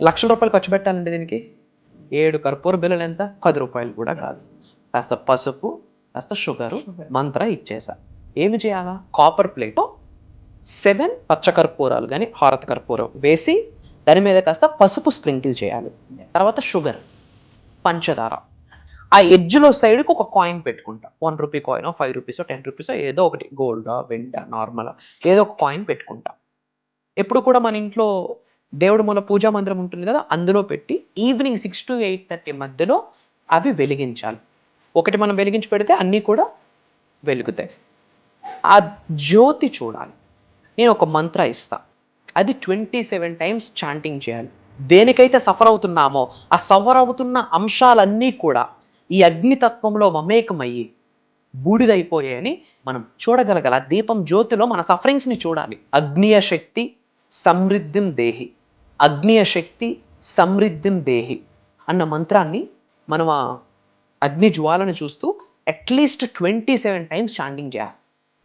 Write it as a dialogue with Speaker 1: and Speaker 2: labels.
Speaker 1: లక్షల రూపాయలు ఖర్చు పెట్టాలండి దీనికి. 7 కర్పూర బిళ్ళలు ఎంత? 10 రూపాయలు కూడా కాదు. కాస్త పసుపు, కాస్త షుగరు, మంత్ర ఇచ్చేసా. ఏమి చేయాలా? కాపర్ ప్లేట్లో 7 పచ్చ కర్పూరాలు కానీ హారత కర్పూరం వేసి దాని మీద కాస్త పసుపు స్ప్రింకిల్ చేయాలి. తర్వాత షుగర్, పంచదార. ఆ ఎడ్జ్లో సైడ్కి ఒక కాయిన్ పెట్టుకుంటా. 1 రూపీ కాయిన్, 5 రూపీస్, 10 రూపీస్ ఏదో ఒకటి, గోల్డా, వెంట, నార్మల్ ఏదో ఒక కాయిన్ పెట్టుకుంటా. ఎప్పుడు కూడా మన ఇంట్లో దేవుడు మన పూజా మందిరం ఉంటుంది కదా, అందులో పెట్టి ఈవినింగ్ 6 to 8:30 మధ్యలో అవి వెలిగించాలి. ఒకటి మనం వెలిగించి పెడితే అన్నీ కూడా వెలుగుతాయి. ఆ జ్యోతి చూడాలి. నేను ఒక మంత్ర ఇస్తా, అది 27 టైమ్స్ చాంటింగ్ చేయాలి. దేనికైతే సఫర్ అవుతున్నామో ఆ సఫర్ అవుతున్న అంశాలన్నీ కూడా ఈ అగ్నితత్వంలో మమేకమయ్యి బూడిదైపోయాయని మనం చూడగలగాలి. ఆ దీపం జ్యోతిలో మన సఫరింగ్స్ని చూడాలి. అగ్నియ శక్తి సమృద్ధిం దేహి, అగ్నియ శక్తి సమృద్ధిం దేహి అన్న మంత్రాన్ని మనం ఆ అగ్ని జ్వాలను చూస్తూ అట్లీస్ట్ 27 టైమ్స్ చాంటింగ్ చేయాలి.